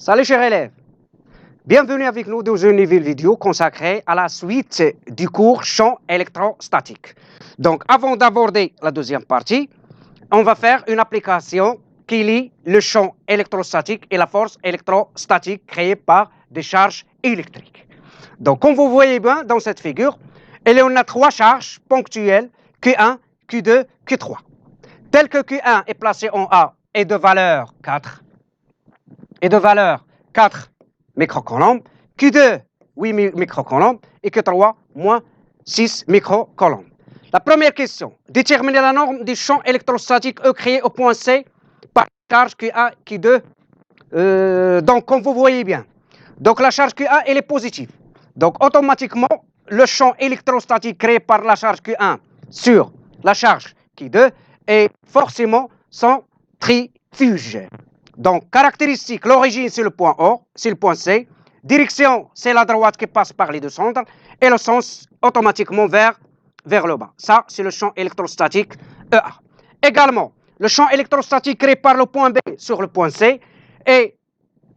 Salut chers élèves, bienvenue avec nous dans une nouvelle vidéo consacrée à la suite du cours champ électrostatique. Donc avant d'aborder la deuxième partie, on va faire une application qui lie le champ électrostatique et la force électrostatique créée par des charges électriques. Donc comme vous voyez bien dans cette figure, il y en a trois charges ponctuelles Q1, Q2, Q3. Tel que Q1 est placé en A et de valeur 4, microcoulombs, Q2, 8 microcoulombs, et Q3, moins 6 microcoulombs. La première question, déterminer la norme du champ électrostatique E créé au point C par charge Q1, Q2. Donc, comme vous voyez bien, donc la charge Q1, elle est positive. Donc, automatiquement, le champ électrostatique créé par la charge Q1 sur la charge Q2 est forcément centrifuge. Donc, caractéristique, l'origine c'est le point O, c'est le point C. Direction, c'est la droite qui passe par les deux centres. Et le sens, automatiquement vers le bas. Ça, c'est le champ électrostatique EA. Également, le champ électrostatique créé par le point B sur le point C est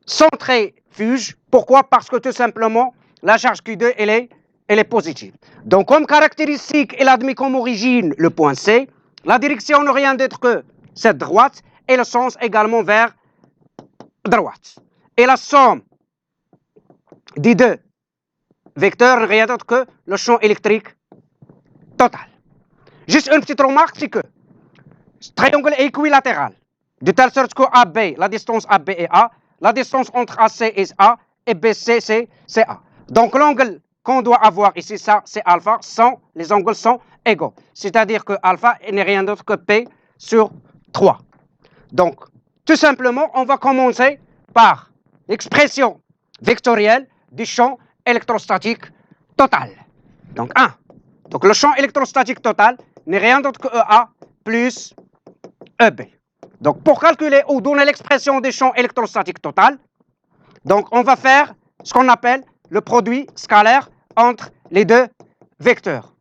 centrifuge. Pourquoi? Parce que tout simplement, la charge Q2, elle est positive. Donc, comme caractéristique, elle admet comme origine le point C. La direction n'a rien d'autre que cette droite. Et le sens également vers droite. Et la somme des deux vecteurs n'est rien d'autre que le champ électrique total. Juste une petite remarque, c'est que ce triangle est équilatéral, de telle sorte que AB, la distance AB est A, la distance entre AC et A, et BC, c'est A. Donc l'angle qu'on doit avoir ici, ça, c'est alpha, les angles sont égaux. C'est-à-dire que alpha n'est rien d'autre que P sur 3. Donc, tout simplement, on va commencer par l'expression vectorielle du champ électrostatique total. Donc 1. Donc le champ électrostatique total n'est rien d'autre que EA plus EB. Donc pour calculer ou donner l'expression du champ électrostatique total, donc on va faire ce qu'on appelle le produit scalaire entre les deux vecteurs.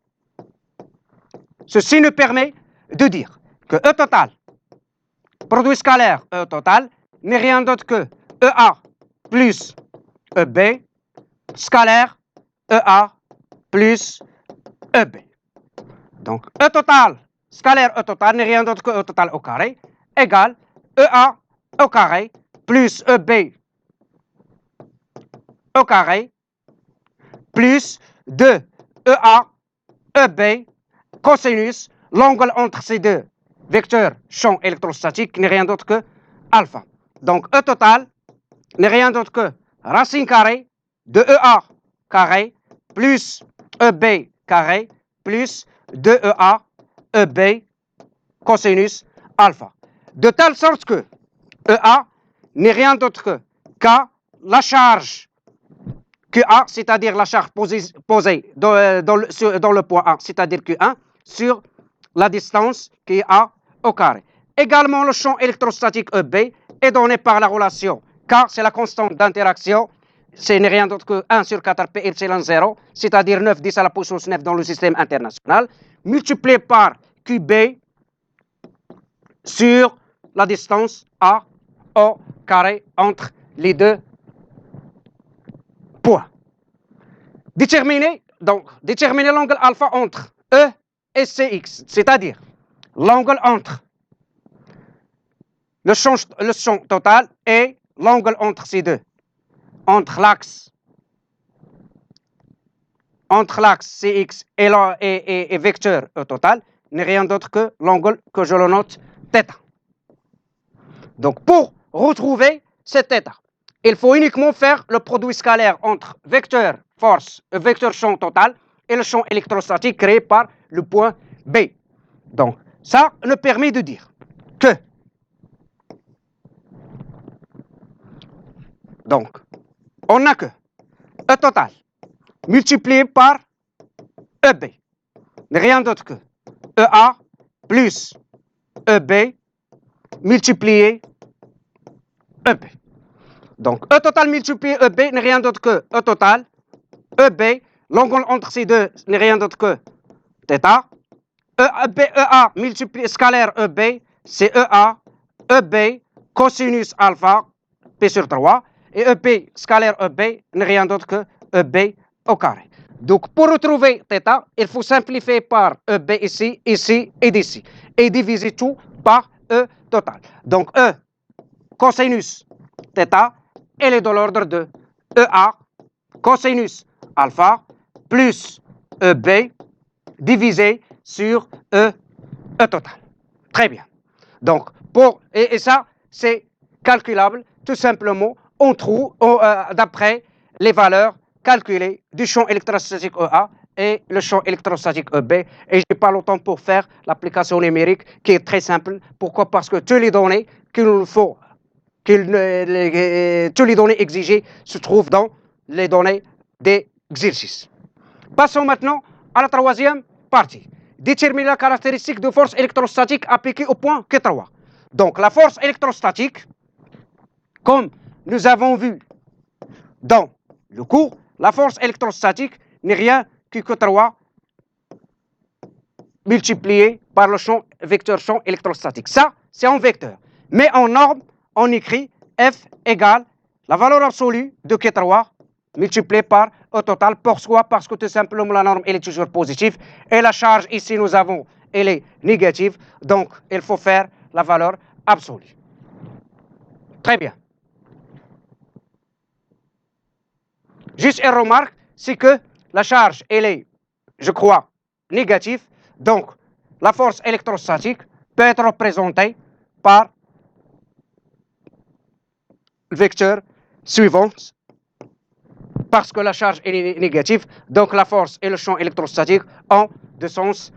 Ceci nous permet de dire que E total, produit scalaire E total, n'est rien d'autre que EA plus EB, scalaire EA plus EB. Donc E total, scalaire E total, n'est rien d'autre que E total au carré, égale EA au carré plus EB au carré plus 2 EA EB cosinus, l'angle entre ces deux vecteurs champ électrostatique n'est rien d'autre que alpha. Donc E total n'est rien d'autre que racine carrée de EA carré plus EB carré plus 2EA EB cosinus alpha. De telle sorte que EA n'est rien d'autre que K, la charge QA, c'est-à-dire la charge posée dans le point A, c'est-à-dire Q1, sur la distance qui est A au carré. Également, le champ électrostatique EB est donné par la relation K, c'est la constante d'interaction, ce n'est rien d'autre que 1 sur 4 pi epsilon 0, c'est-à-dire 9 10 à la puissance 9 dans le système international, multiplié par QB sur la distance A au carré entre les deux points. Déterminer l'angle alpha entre E et CX, c'est-à-dire l'angle entre le champ total et l'angle entre ces deux, entre l'axe CX et vecteur E total, n'est rien d'autre que l'angle que je le note θ. Donc pour retrouver ce θ, il faut uniquement faire le produit scalaire entre vecteur force, vecteur champ total et le champ électrostatique créé par le point B. Donc ça nous permet de dire que on n'a que E total multiplié par EB n'est rien d'autre que EA plus EB multiplié EB. Donc E total multiplié EB n'est rien d'autre que E total EB, l'angle entre ces deux n'est rien d'autre que θ. EA multiplié scalaire EB, c'est EA EB cosinus alpha P sur 3 et EB scalaire EB n'est rien d'autre que EB au carré. Donc, pour retrouver θ, il faut simplifier par EB ici, ici et d'ici. Et diviser tout par E total. Donc, E cosinus θ, elle est de l'ordre de EA cosinus alpha plus EB divisé sur E total. Très bien. Donc, et ça, c'est calculable tout simplement on trouve d'après les valeurs calculées du champ électrostatique EA et le champ électrostatique EB. Et je n'ai pas le temps pour faire l'application numérique qui est très simple. Pourquoi? Parce que toutes les données qu'il nous faut, toutes les données exigées se trouvent dans les données des exercices. Passons maintenant à la troisième partie. Déterminer la caractéristique de force électrostatique appliquée au point Q3. Donc la force électrostatique, comme nous avons vu dans le cours, la force électrostatique n'est rien que Q3 multiplié par le vecteur champ électrostatique. Ça, c'est en vecteur. Mais en norme, on écrit F égale la valeur absolue de Q3 multiplié par E total. Pourquoi? Parce que tout simplement la norme elle est toujours positive et la charge ici nous avons elle est négative. Donc il faut faire la valeur absolue. Très bien. Juste une remarque, c'est que la charge elle est, je crois, négative. Donc la force électrostatique peut être représentée par le vecteur suivant. Parce que la charge est négative, donc la force et le champ électrostatique ont deux sens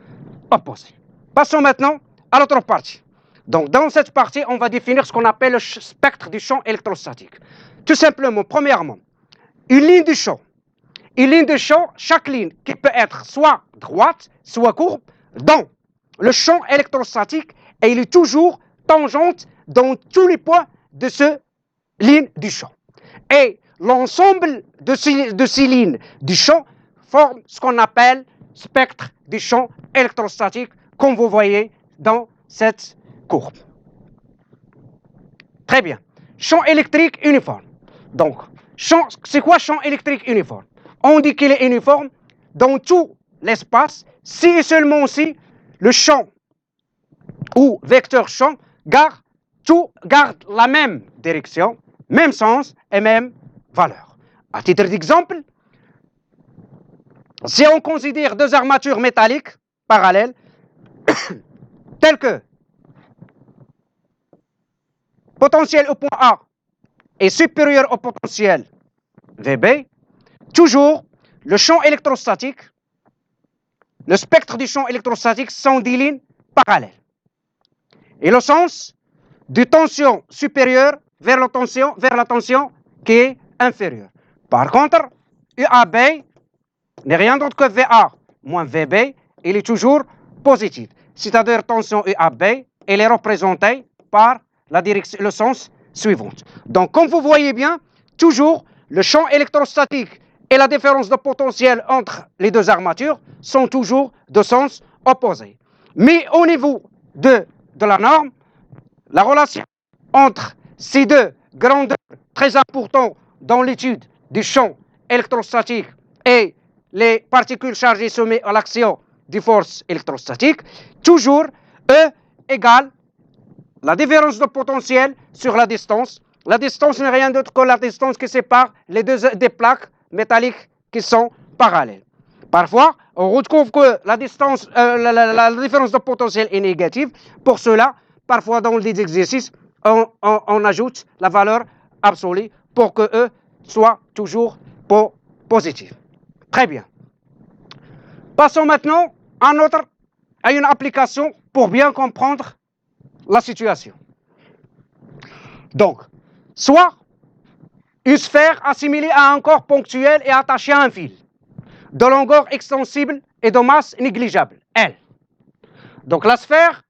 opposés. Passons maintenant à l'autre partie. Donc dans cette partie, on va définir ce qu'on appelle le spectre du champ électrostatique. Tout simplement, premièrement, une ligne de champ. Une ligne de champ, chaque ligne qui peut être soit droite, soit courbe, dans le champ électrostatique, et il est toujours tangente dans tous les points de cette ligne du champ. Et l'ensemble de ces lignes du champ forme ce qu'on appelle spectre du champ électrostatique, comme vous voyez dans cette courbe. Très bien. Champ électrique uniforme. Donc, c'est quoi champ électrique uniforme? On dit qu'il est uniforme dans tout l'espace, si et seulement si le champ ou vecteur champ garde la même direction, même sens et même valeur. À titre d'exemple, si on considère deux armatures métalliques parallèles, telles que potentiel au point A est supérieur au potentiel VB, toujours le champ électrostatique, le spectre du champ électrostatique sont des lignes parallèles. Et le sens de tension supérieure vers la tension qui est inférieure. Par contre, UAB n'est rien d'autre que VA moins VB, il est toujours positif. C'est-à-dire tension UAB, elle est représentée par le sens suivant. Donc, comme vous voyez bien, toujours le champ électrostatique et la différence de potentiel entre les deux armatures sont toujours de sens opposés. Mais au niveau de la norme, la relation entre ces deux grandeurs très importantes dans l'étude du champ électrostatique et les particules chargées soumises à l'action des forces électrostatiques, toujours E égale la différence de potentiel sur la distance. La distance n'est rien d'autre que la distance qui sépare les des plaques métalliques qui sont parallèles. Parfois, on retrouve que la différence de potentiel est négative. Pour cela, parfois dans les exercices, on ajoute la valeur absolue pour que E soit toujours positif. Très bien. Passons maintenant à une application pour bien comprendre la situation. Donc, soit une sphère assimilée à un corps ponctuel et attachée à un fil, de longueur extensible et de masse négligeable, L. Donc la sphère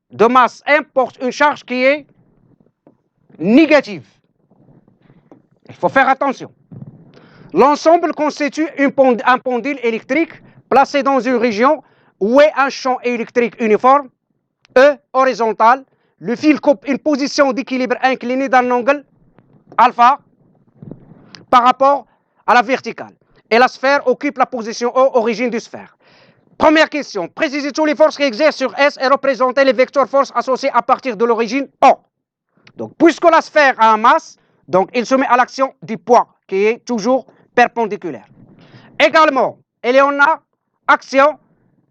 de masse M porte une charge qui est négative. Il faut faire attention. L'ensemble constitue un pendule électrique placé dans une région où est un champ électrique uniforme, E horizontal. Le fil coupe une position d'équilibre inclinée d'un angle alpha par rapport à la verticale. Et la sphère occupe la position O, origine du sphère. Première question, précisez toutes les forces qui exercent sur S et représentez les vecteurs forces associés à partir de l'origine O. Donc, puisque la sphère a un masse, donc il se met à l'action du poids, qui est toujours perpendiculaire. Également, il y en a action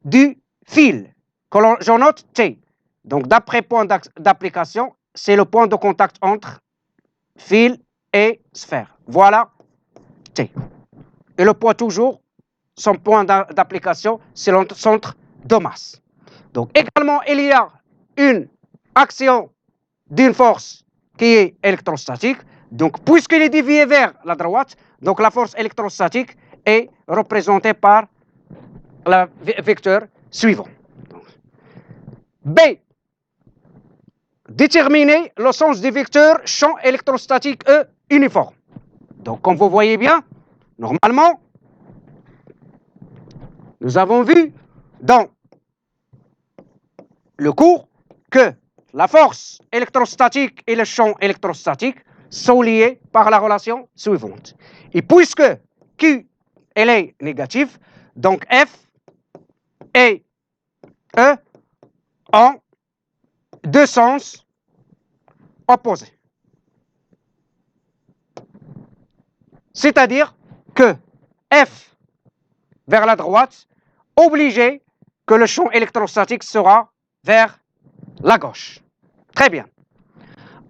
du fil, que je note T. Donc, d'après point d'application, c'est le point de contact entre fil et sphère. Voilà T. Et le poids toujours, son point d'application, c'est le centre de masse. Donc, également, il y a une action d'une force qui est électrostatique. Donc, puisqu'il est dévié vers la droite, donc la force électrostatique est représentée par le vecteur suivant. B. Déterminer le sens du vecteur champ électrostatique E uniforme. Donc, comme vous voyez bien, normalement, nous avons vu dans le cours que la force électrostatique et le champ électrostatique sont liés par la relation suivante. Et puisque Q elle est négative, donc F et E ont deux sens opposés. C'est-à-dire que F vers la droite, obligé que le champ électrostatique sera vers la gauche. Très bien.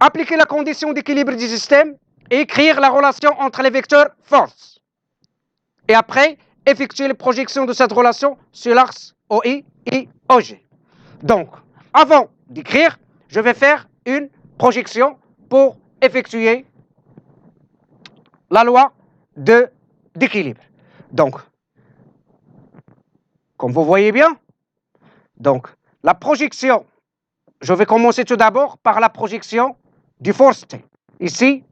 Appliquer la condition d'équilibre du système et écrire la relation entre les vecteurs force. Et après, effectuer les projections de cette relation sur l'axe OI et OG. Donc, avant d'écrire, je vais faire une projection pour effectuer la loi d'équilibre. Donc, comme vous voyez bien, donc la projection, je vais commencer tout d'abord par la projection du force T. Ici,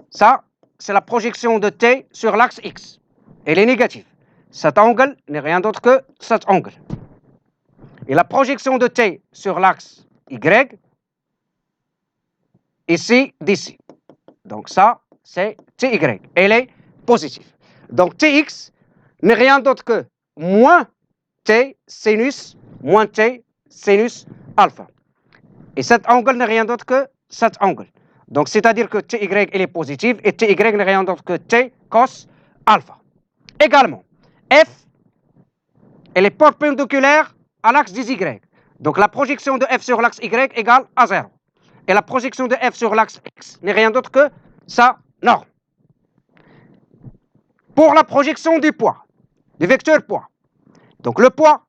ça, c'est la projection de T sur l'axe X. Elle est négative. Cet angle n'est rien d'autre que cet angle. Et la projection de T sur l'axe Y, ici, d'ici. Donc ça, c'est TY. Elle est positive. Donc TX n'est rien d'autre que moins T sinus alpha. Et cet angle n'est rien d'autre que cet angle. Donc, c'est-à-dire que TY, elle est positive et TY n'est rien d'autre que T cos alpha. Également, F, elle est perpendiculaire à l'axe des Y. Donc, la projection de F sur l'axe Y égale à 0. Et la projection de F sur l'axe X n'est rien d'autre que sa norme. Pour la projection du poids, du vecteur poids, donc le poids,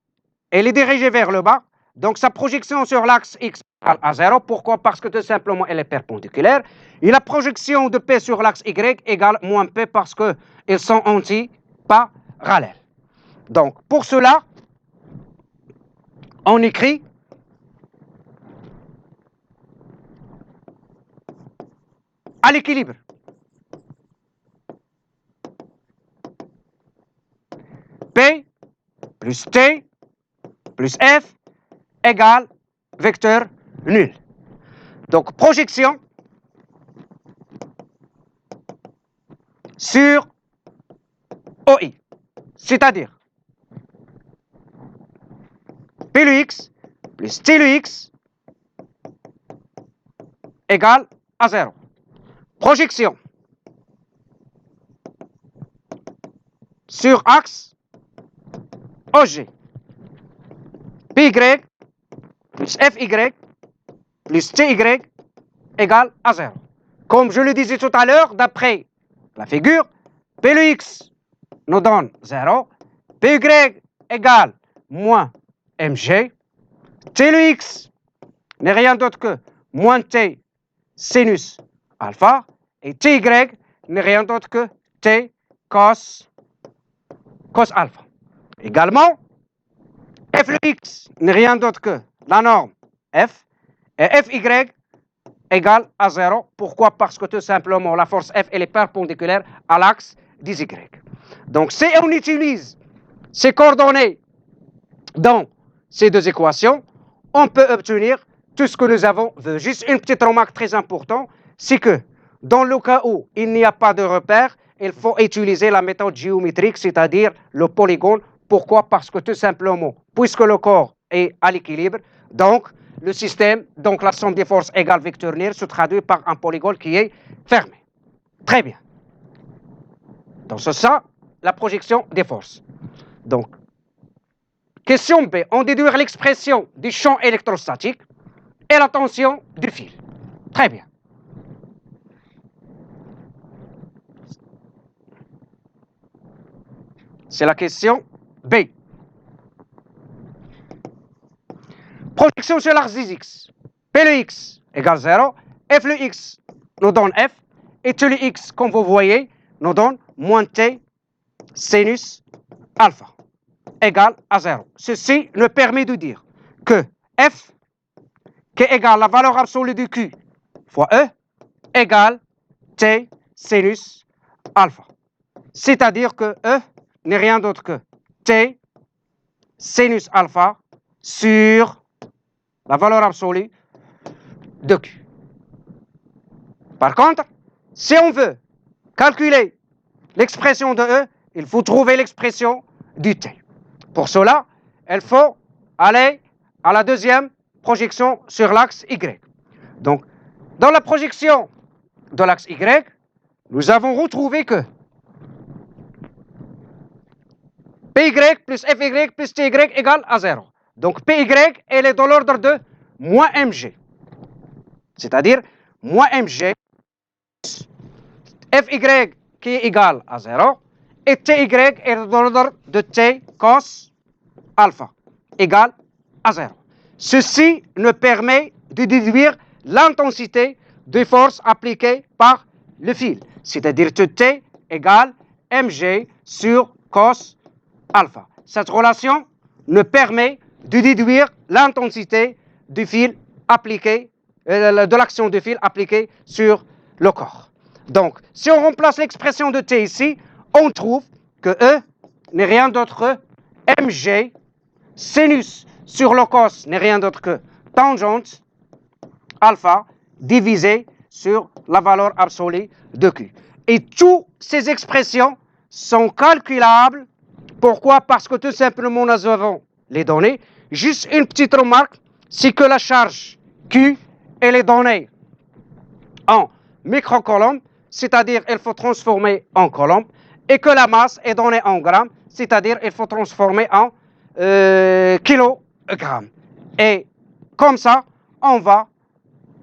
elle est dirigée vers le bas. Donc, sa projection sur l'axe X égale à 0. Pourquoi? Parce que tout simplement, elle est perpendiculaire. Et la projection de P sur l'axe Y égale moins P parce qu'ils sont anti-parallèles. Donc, pour cela, on écrit à l'équilibre. P plus T plus F égale vecteur nul. Donc, projection sur OI, c'est-à-dire P le X plus T le X égale à 0. Projection sur axe OG. PY plus FY plus TY égale à 0. Comme je le disais tout à l'heure, d'après la figure, P le X nous donne 0, PY égale moins mg, T le X n'est rien d'autre que moins T sinus alpha, et TY n'est rien d'autre que T cos alpha. Également, F le X n'est rien d'autre que la norme F, et FY égale à 0. Pourquoi? Parce que tout simplement, la force F, elle est perpendiculaire à l'axe des Y. Donc, si on utilise ces coordonnées dans ces deux équations, on peut obtenir tout ce que nous avons vu. Juste une petite remarque très importante, c'est que Dans le cas où il n'y a pas de repère, il faut utiliser la méthode géométrique, c'est-à-dire le polygone. Pourquoi? Parce que tout simplement, puisque le corps est à l'équilibre, donc le système, donc la somme des forces égale vecteur NIR se traduit par un polygone qui est fermé. Très bien. Donc c'est ça, la projection des forces. Donc, question B, on déduire l'expression du champ électrostatique et la tension du fil. Très bien. C'est la question B. Projection sur l'axe des X. P le X égale 0, F le X nous donne F, et T le X, comme vous voyez, nous donne moins T sinus alpha égale à 0. Ceci nous permet de dire que F, qui égale la valeur absolue de Q fois E, égale T sinus alpha. C'est-à-dire que E n'est rien d'autre que T sinus alpha sur la valeur absolue de Q. Par contre, si on veut calculer l'expression de E, il faut trouver l'expression du T. Pour cela, il faut aller à la deuxième projection sur l'axe Y. Donc, dans la projection de l'axe Y, nous avons retrouvé que PY plus FY plus TY égale à 0. Donc, PY, elle est dans l'ordre de moins mg. C'est-à-dire, moins mg, FY qui est égal à 0, et TY est dans l'ordre de T cos alpha, égal à 0. Ceci nous permet de déduire l'intensité des forces appliquées par le fil, c'est-à-dire que T égale mg sur cos alpha. Cette relation nous permet de déduire l'intensité du fil appliqué, de l'action du fil appliquée sur le corps. Donc, si on remplace l'expression de T ici, on trouve que E n'est rien d'autre que mg sinus sur le cos n'est rien d'autre que tangente alpha divisé sur la valeur absolue de Q. Et toutes ces expressions sont calculables. Pourquoi? Parce que tout simplement nous avons les données. Juste une petite remarque, c'est que la charge Q, elle est donnée en microcoulombs, c'est-à-dire il faut transformer en coulombs, et que la masse est donnée en grammes, c'est-à-dire il faut transformer en kilogrammes. Et comme ça, on va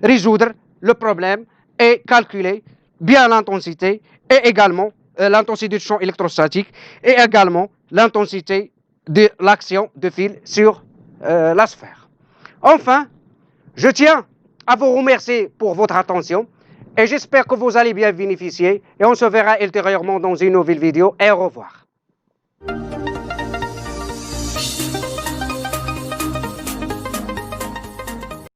résoudre le problème et calculer bien l'intensité et également l'intensité du champ électrostatique et également l'intensité de l'action de fil sur la sphère. Enfin, je tiens à vous remercier pour votre attention et j'espère que vous allez bien bénéficier et on se verra ultérieurement dans une nouvelle vidéo et au revoir.